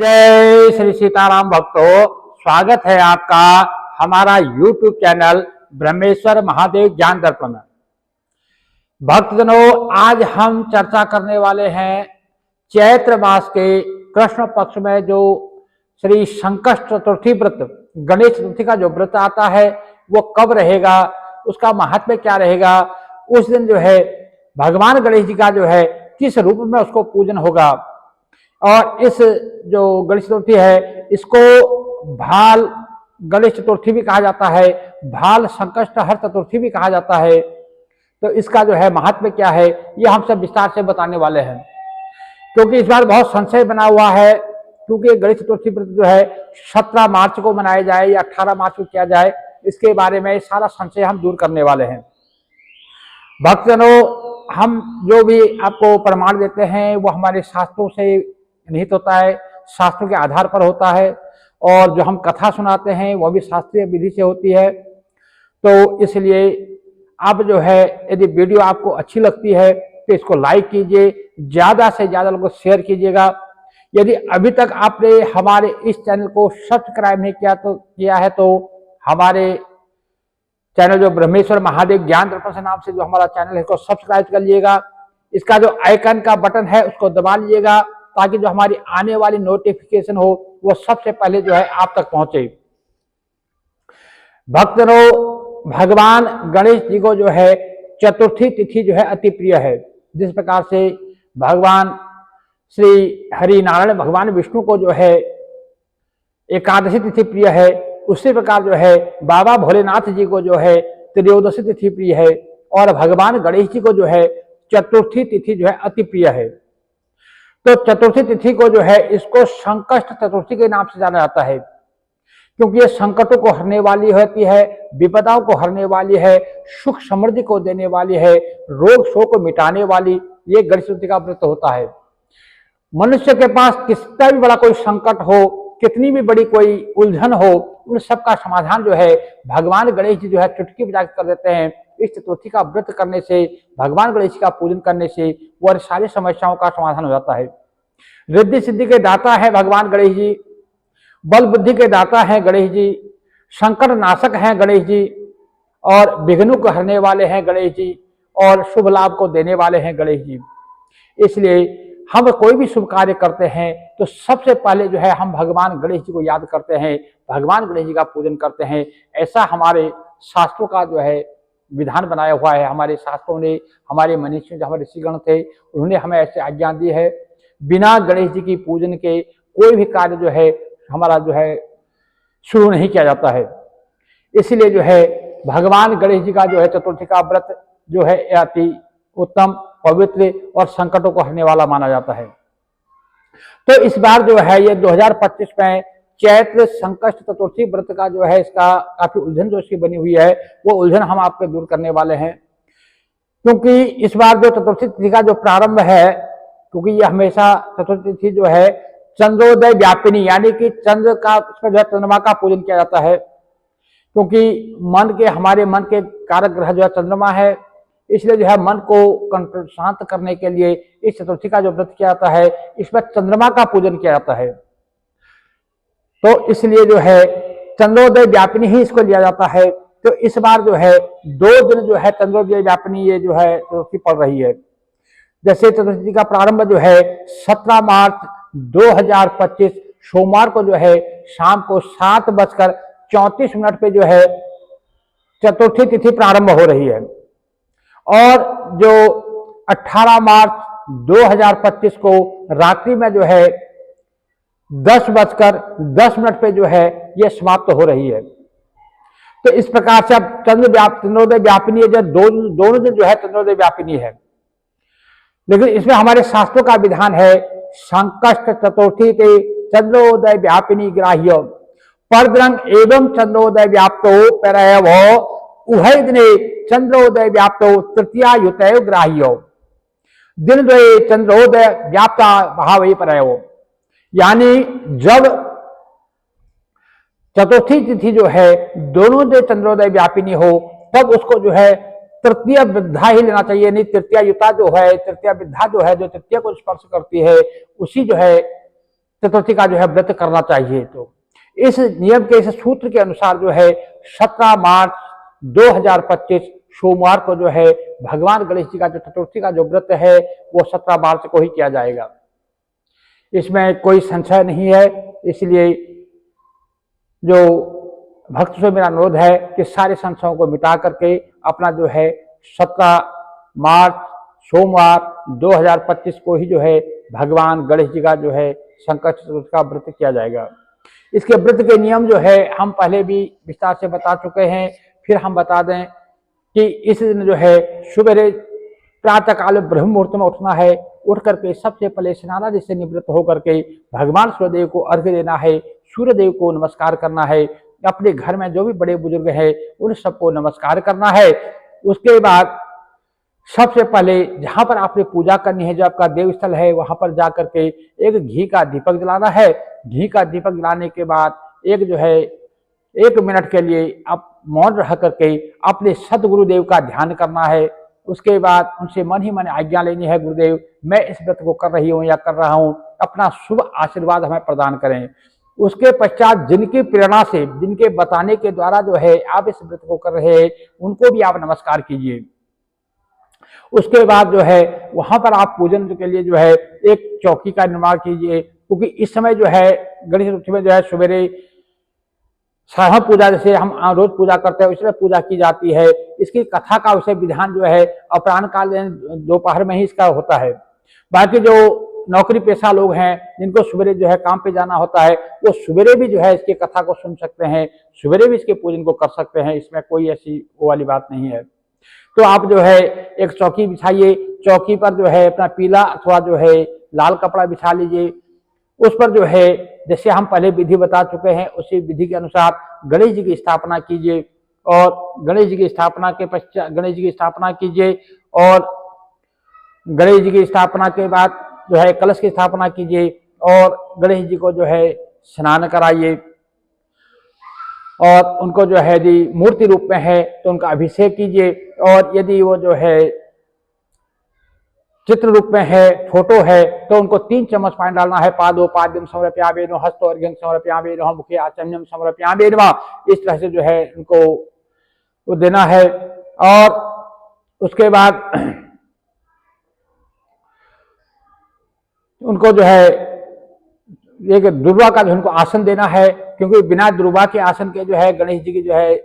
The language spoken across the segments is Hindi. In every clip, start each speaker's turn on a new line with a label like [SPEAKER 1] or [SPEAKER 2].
[SPEAKER 1] जय श्री सीताराम भक्तों, स्वागत है आपका हमारा YouTube चैनल ब्रह्मेश्वर महादेव ज्ञान दर्पण में। भक्तजनों, आज हम चर्चा करने वाले हैं चैत्र मास के कृष्ण पक्ष में जो श्री संकष्ट चतुर्थी व्रत, गणेश चतुर्थी का जो व्रत आता है वो कब रहेगा, उसका महात्म्य क्या रहेगा। उस दिन जो है भगवान गणेश जी का जो है किस रूप में उसको पूजन होगा। और इस जो गणेश चतुर्थी है इसको भाल गणेश चतुर्थी भी कहा जाता है, भाल संकष्ट हर चतुर्थी भी कहा जाता है। तो इसका जो है महात्म्य क्या है ये हम सब विस्तार से बताने वाले हैं, क्योंकि इस बार बहुत संशय बना हुआ है। क्योंकि गणेश चतुर्थी व्रत जो है 17 मार्च को मनाया जाए या 18 मार्च को किया जाए, इसके बारे में सारा संशय हम दूर करने वाले हैं। भक्तजनों, हम जो भी आपको प्रमाण देते हैं वो हमारे शास्त्रों से निहित होता है, शास्त्रों के आधार पर होता है, और जो हम कथा सुनाते हैं वो भी शास्त्रीय विधि से होती है। तो इसलिए अब जो है यदि वीडियो आपको अच्छी लगती है तो इसको लाइक कीजिए, ज़्यादा से ज़्यादा लोगों को शेयर कीजिएगा। यदि अभी तक आपने हमारे इस चैनल को सब्सक्राइब नहीं किया है तो हमारे चैनल जो ब्रह्मेश्वर महादेव ज्ञान दर्पण से नाम से जो हमारा चैनल है उसको सब्सक्राइब कर लीजिएगा। इसका जो आइकन का बटन है उसको दबा लीजिएगा, ताकि जो हमारी आने वाली नोटिफिकेशन हो वो सबसे पहले जो है आप तक पहुंचे। भक्तों, भगवान गणेश जी को जो है चतुर्थी तिथि जो है अति प्रिय है। जिस प्रकार से भगवान श्री हरि नारायण भगवान विष्णु को जो है एकादशी तिथि प्रिय है, उसी प्रकार जो है बाबा भोलेनाथ जी को जो है त्रयोदशी तिथि प्रिय है, और भगवान गणेश जी को जो है चतुर्थी तिथि जो है अति प्रिय है। तो चतुर्थी तिथि को जो है इसको संकष्ट चतुर्थी के नाम से जाना जाता है, क्योंकि ये संकटों को हरने वाली होती है, विपदाओं को हरने वाली है, सुख समृद्धि को देने वाली है, रोग शोक को मिटाने वाली ये गणेश चतुर्थी का व्रत होता है। मनुष्य के पास कितना भी बड़ा कोई संकट हो, कितनी भी बड़ी कोई उलझन हो, उन सब का समाधान जो है भगवान गणेश जी जो है चुटकी बजा कर देते हैं। इस चतुर्थी का व्रत करने से, भगवान गणेश का पूजन करने से वह सारी समस्याओं का समाधान हो जाता है। रिद्धि सिद्धि के दाता है भगवान गणेश जी, बल बुद्धि के दाता है गणेश जी, संकट नाशक हैं गणेश जी, और विघ्नों को हरने वाले हैं गणेश जी, और शुभ लाभ को देने वाले हैं गणेश जी। इसलिए हम कोई भी शुभ कार्य करते हैं तो सबसे पहले जो है हम भगवान गणेश जी को याद करते हैं, भगवान गणेश जी का पूजन करते हैं। ऐसा हमारे शास्त्रों का जो है विधान बनाया हुआ है। हमारे शास्त्रों ने, हमारे मनीषी जो हमारे ऋषिगण थे, उन्होंने हमें ऐसे आज्ञा दी है, बिना गणेश जी की पूजन के कोई भी कार्य जो है हमारा जो है शुरू नहीं किया जाता है। इसलिए जो है भगवान गणेश जी का जो है चतुर्थी का व्रत जो है अति उत्तम, पवित्र और संकटों को हरने वाला माना जाता है। तो इस बार जो है ये 2025 में चैत्र संकष्ट चतुर्थी व्रत का जो है इसका काफी उलझन जो इसकी बनी हुई है वो उलझन हम आपको दूर करने वाले हैं। क्योंकि इस बार जो चतुर्थी तिथि का जो प्रारंभ है, क्योंकि ये हमेशा चतुर्थी तिथि जो है चंद्रोदय व्यापिनी, यानी कि चंद्र का, उसमें जो है चंद्रमा का पूजन किया जाता है। क्योंकि हमारे मन के कारक ग्रह जो है चंद्रमा है, इसलिए जो है मन को शांत करने के लिए इस चतुर्थी का जो व्रत किया जाता है इसमें चंद्रमा का पूजन किया जाता है। तो इसलिए जो है चंद्रोदय व्यापिनी ही इसको लिया जाता है। तो इस बार जो है 2 दिन जो है चंद्रोदय व्यापिनी ये जो है चतुर्थी पड़ रही है। जैसे चतुर्थी का प्रारंभ जो है 17 मार्च 2025 सोमवार को जो है शाम को 7:34 पे जो है चतुर्थी तिथि प्रारंभ हो रही है, और जो 18 मार्च 2025 को रात्रि में जो है 10:10 पे जो है यह समाप्त हो रही है। तो इस प्रकार से अब चंद्रोदय व्यापिनी जो दोनों दिन जो है चंद्रोदय व्यापिनी है। लेकिन इसमें हमारे शास्त्रों का विधान है, संकष्ट चतुर्थी ते चंद्रोदय व्यापिनी ग्राह्य परद्रंग एवं चंद्रोदय व्याप्तो परयव उभय दिने चंद्रोदय व्याप्तो तृतीया युतैव ग्राह्यो दिन द्वये चंद्रोदय व्याप्ता भाव परयव। यानी जब चतुर्थी तिथि जो है दोनों दिन चंद्रोदय व्यापिनी हो तब उसको जो है तृतीय विद्या ही लेना चाहिए। नहीं, तृतीय युता जो है, तृतीय विद्या जो है जो तृतीय को स्पर्श करती है उसी जो है चतुर्थी का जो है व्रत करना चाहिए। तो इस नियम के, इस सूत्र के अनुसार जो है 17 मार्च 2025 सोमवार को जो है भगवान गणेश जी का जो चतुर्थी का जो व्रत है वो 17 मार्च को ही किया जाएगा। इसमें कोई संशय नहीं है। इसलिए जो भक्त से मेरा अनुरोध है कि सारे संशयों को मिटा करके अपना जो है 17 मार्च सोमवार 2025 को ही जो है भगवान गणेश जी का जो है संकट चतुर्थी का व्रत किया जाएगा। इसके व्रत के नियम जो है हम पहले भी विस्तार से बता चुके हैं, फिर हम बता दें कि इस दिन जो है सुबह प्रातः काल ब्रह्म मुहूर्त में उठना है। उठ करके सबसे पहले स्नानादि से निवृत्त होकर के भगवान सूर्यदेव को अर्घ्य देना है, सूर्यदेव को नमस्कार करना है, अपने घर में जो भी बड़े बुजुर्ग हैं उन सबको नमस्कार करना है। उसके बाद सबसे पहले जहां पर आपने पूजा करनी है, जो आपका देव स्थल है, वहां पर जाकर के एक घी का दीपक जलाना है। घी का दीपक जलाने के बाद एक जो है 1 मिनट के लिए आप मौन रह करके अपने सदगुरुदेव का ध्यान करना है। उसके बाद उनसे मन ही मन आज्ञा लेनी है, गुरुदेव मैं इस व्रत को कर रही हूँ या कर रहा हूँ, अपना शुभ आशीर्वाद हमें प्रदान करें। उसके पश्चात जिनकी प्रेरणा से, जिनके बताने के द्वारा जो है आप इस व्रत को कर रहे हैं, उनको भी आप नमस्कार कीजिए। उसके बाद जो है वहां पर आप पूजन के लिए जो है एक चौकी का निर्माण कीजिए, क्योंकि इस समय जो है गणेश चतुर्थी में जो है सवेरे साहा पूजा जैसे हम रोज पूजा करते हैं उसमें पूजा की जाती है। इसकी कथा का उसे विधान जो है अपराह्न काल दोपहर में ही इसका होता है। बाकी जो नौकरी पेशा लोग हैं जिनको सवेरे जो है काम पे जाना होता है, वो सवेरे भी जो है इसकी कथा को सुन सकते हैं, सवेरे भी इसके पूजन को कर सकते हैं। इसमें कोई ऐसी वो वाली बात नहीं है। तो आप जो है एक चौकी बिछाइए, चौकी पर जो है अपना पीला अथवा जो है लाल कपड़ा बिछा लीजिए। उस पर जो है जैसे हम पहले विधि बता चुके हैं उसी विधि के अनुसार गणेश जी की स्थापना कीजिए, और गणेश जी की स्थापना के पश्चात गणेश जी की स्थापना कीजिए, और गणेश जी की स्थापना के बाद जो है कलश की स्थापना कीजिए, और गणेश जी को जो है स्नान कराइए, और उनको जो है यदि मूर्ति रूप में है तो उनका अभिषेक कीजिए, और यदि वो जो है चित्र रूप में है, फोटो है, तो उनको 3 चम्मच पानी डालना है। पादो पाद्यम समर्पयामि नमः, हस्तो अर्घ्यं समर्पयामि नमः, मुखे आचमनीयं समर्पयामि नमः। इस तरह से जो है उनको वो देना है। और उसके बाद उनको जो है एक दुर्वा का जो उनको आसन देना है, क्योंकि बिना दुर्वा के आसन के जो है गणेश जी की जो है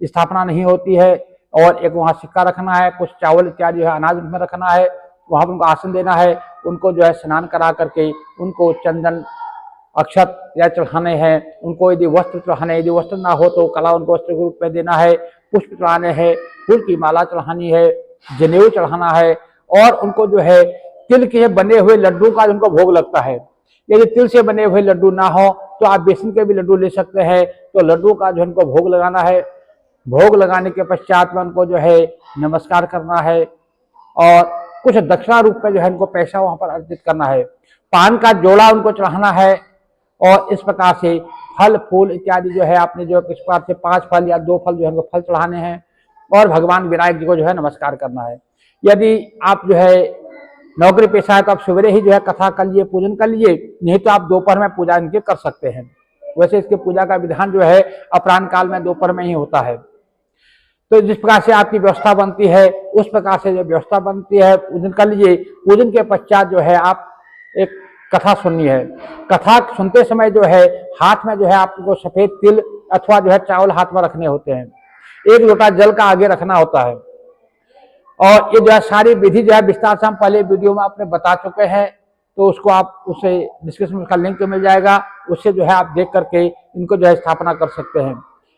[SPEAKER 1] स्थापना नहीं होती है। और एक वहाँ सिक्का रखना है, कुछ चावल इत्यादि जो है अनाज में रखना है, वहां पर उनको आसन देना है। उनको जो है स्नान करा करके उनको चंदन अक्षत या चढ़ाने हैं। उनको यदि वस्त्र चढ़ाने, यदि वस्त्र ना हो तो कला उनको वस्त्र के रूप में देना है। पुष्प चढ़ाने हैं, फूल की माला चढ़ानी है, जनेऊ चढ़ाना है, और उनको जो है तिल के बने हुए लड्डू का उनको भोग लगता है। यदि तिल से बने हुए लड्डू ना हो तो आप बेसन के भी लड्डू ले सकते हैं। तो लड्डू का जो उनको भोग लगाना है। भोग लगाने के पश्चात में उनको जो है नमस्कार करना है, और कुछ दक्षिणा रूप में जो है उनको पैसा वहां पर अर्पित करना है। पान का जोड़ा उनको चढ़ाना है, और इस प्रकार से फल फूल इत्यादि जो है आपने जो किस प्रकार से 5 फल या 2 फल जो है उनको फल चढ़ाने हैं, और भगवान विनायक जी को जो है नमस्कार करना है। यदि आप जो है नौकरी पेशा है तो आप सवेरे ही जो है कथा कर लीजिए, पूजन कर लीजिए, नहीं तो आप दोपहर में पूजा इनके कर सकते हैं। वैसे इसके पूजा का विधान जो है अपराह्न काल में दोपहर में ही होता है। तो जिस प्रकार से आपकी व्यवस्था बनती है उस प्रकार से जो व्यवस्था बनती है पूजन कर लीजिए। पूजन के पश्चात जो है आप एक कथा सुननी है। कथा सुनते समय जो है हाथ में जो है आपको सफेद तिल अथवा जो है चावल हाथ में रखने होते हैं। 1 लोटा जल का आगे रखना होता है। और ये जो है सारी विधि जो है विस्तार से हम पहले वीडियो में आपने बता चुके हैं, तो उसको आप उसे डिस्क्रिप्शन में उसका लिंक मिल जाएगा, उससे जो है आप देख करके इनको जो है स्थापना कर सकते हैं।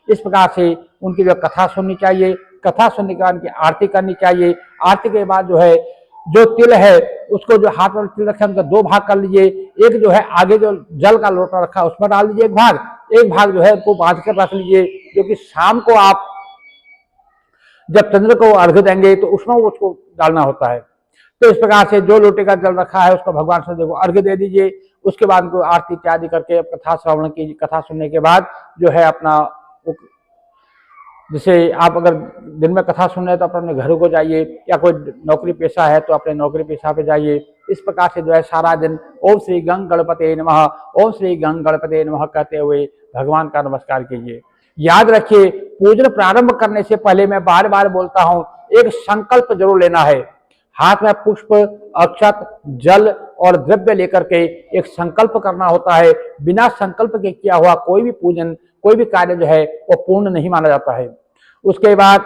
[SPEAKER 1] इस प्रकार से उनकी जो कथा सुननी चाहिए। कथा सुनने के बाद उनकी आरती करनी चाहिए। आरती के बाद जो है जो तिल है उसको जो हाथ में तिल रखे उनका 2 भाग कर लीजिए। एक जो है आगे जो जल का लोटा रखा है उसमें डाल दीजिए एक भाग जो है उनको बांध कर रख लीजिए, जो कि शाम को आप जब चंद्र को अर्घ्य देंगे तो उसमें उसको डालना होता है। तो इस प्रकार से जो लोटे का जल रखा है उसको भगवान सूर्यदेव को अर्घ्य दे दीजिए। उसके बाद उनको आरती इत्यादि करके कथा श्रवण की, कथा सुनने के बाद जो है अपना जैसे आप अगर दिन में कथा सुन रहे हैं तो अपने घरों को जाइए, या कोई नौकरी पेशा है तो अपने नौकरी पेशा पे जाइए। इस प्रकार से जो है सारा दिन ओम श्री गंग गणपते नमः, ओम श्री गंग गणपते नमः कहते हुए भगवान का नमस्कार कीजिए। याद रखिए, पूजन प्रारंभ करने से पहले मैं बार बार बोलता हूं, एक संकल्प जरूर लेना है। हाथ में पुष्प, अक्षत, जल और द्रव्य लेकर के एक संकल्प करना होता है। बिना संकल्प के किया हुआ कोई भी पूजन, कोई भी कार्य जो है वो पूर्ण नहीं माना जाता है। उसके बाद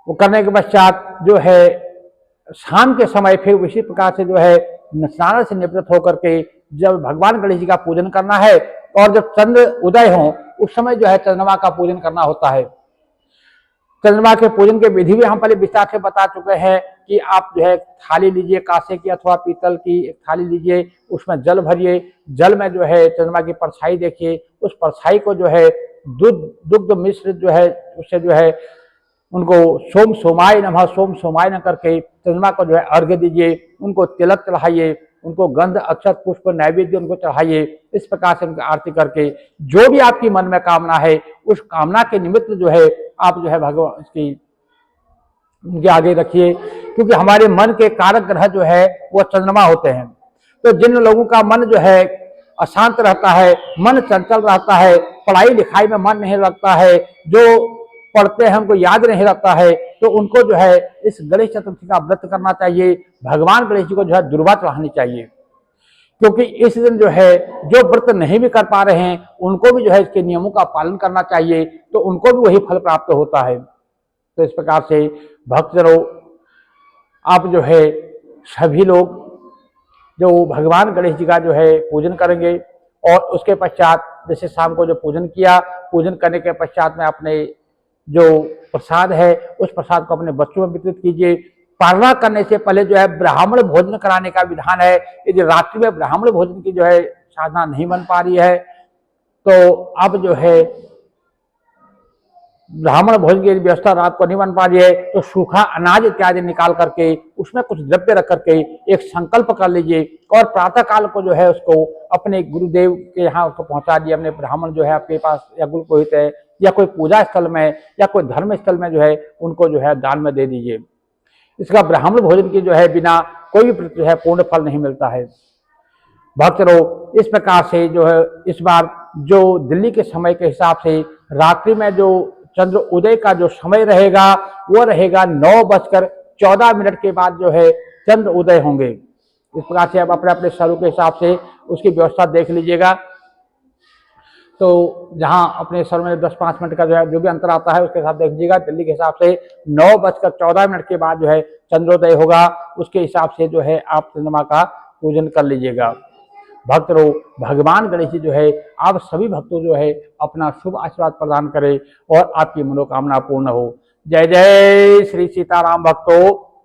[SPEAKER 1] वो करने के पश्चात जो है शाम के समय फिर उसी प्रकार से जो है स्नान से निवृत्त होकर के जब भगवान गणेश जी का पूजन करना है, और जब चंद्र उदय हो उस समय जो है चंद्रमा का पूजन करना होता है। चंद्रमा के पूजन के विधि भी हम पहले विस्तार से बता चुके हैं कि आप जो है थाली लीजिए, कांसे की अथवा पीतल की एक थाली लीजिए, उसमें जल भरिए, जल में जो है चंद्रमा की परछाई देखिए, उस परछाई को जो है दुग्ध मिश्र जो है उससे जो है उनको सोम सोमाय नमः, सोम सोमाय न करके चंद्रमा को जो है अर्घ्य दीजिए, उनको तिलक चढ़ाइए, उनको गंध अक्षत पुष्प नैवेद्य उनको चढ़ाइए। इस प्रकार से उनकी आरती करके जो भी आपकी मन में कामना है उस कामना के निमित्त जो है आप जो है भगवान की उनके आगे रखिए, क्योंकि हमारे मन के कारक ग्रह जो है वो चंद्रमा होते हैं। तो जिन लोगों का मन जो है अशांत रहता है, मन चंचल रहता है, पढ़ाई लिखाई में मन नहीं लगता है, जो पढ़ते हैं उनको याद नहीं रहता है, तो उनको जो है इस गणेश चतुर्थी का व्रत करना चाहिए। भगवान गणेश जी को जो है दुर्वा चढ़ानी चाहिए, क्योंकि इस दिन जो है जो व्रत नहीं भी कर पा रहे हैं उनको भी जो है इसके नियमों का पालन करना चाहिए, तो उनको भी वही फल प्राप्त होता है। तो इस प्रकार से भक्तजनों, आप जो है सभी लोग जो भगवान गणेश जी का जो है पूजन करेंगे, और उसके पश्चात जैसे शाम को जो पूजन किया, पूजन करने के पश्चात में अपने जो प्रसाद है उस प्रसाद को अपने बच्चों में वितरित कीजिए। पारणा करने से पहले जो है ब्राह्मण भोजन कराने का विधान है। यदि रात्रि में ब्राह्मण भोजन की जो है साधना नहीं बन पा रही है, तो अब जो है ब्राह्मण भोजन की व्यवस्था रात को नहीं बन पा रही है, तो सूखा अनाज इत्यादि निकाल करके उसमें कुछ द्रव्य रख करके एक संकल्प कर लीजिए, और प्रातः काल को जो है उसको अपने गुरुदेव के यहाँ उसको पहुंचा दिए। अपने ब्राह्मण जो है आपके पास या गुरु पुरोहित है या कोई पूजा स्थल में या कोई धर्म स्थल में जो है उनको जो है दान में दे दीजिए। इसका ब्राह्मण भोजन की जो है बिना कोई भी जो है पूर्ण फल नहीं मिलता है। भक्तों, इस प्रकार से जो है इस बार जो दिल्ली के समय के हिसाब से रात्रि में जो चंद्र उदय का जो समय रहेगा वो रहेगा 9:14 के बाद जो है चंद्र उदय होंगे। इस प्रकार से आप अपने अपने स्वरूप के हिसाब से उसकी व्यवस्था देख लीजिएगा। तो जहां अपने सर में 10-5 मिनट का जो है जो भी अंतर आता है उसके हिसाब देख लीजिएगा। दिल्ली के हिसाब से 9:14 के बाद जो है चंद्रोदय होगा, उसके हिसाब से जो है आप चंद्रमा का पूजन कर लीजिएगा। भक्तों, भगवान गणेश जी जो है आप सभी भक्तों जो है अपना शुभ आशीर्वाद प्रदान करें और आपकी मनोकामना पूर्ण हो। जय जय श्री सीताराम भक्तों।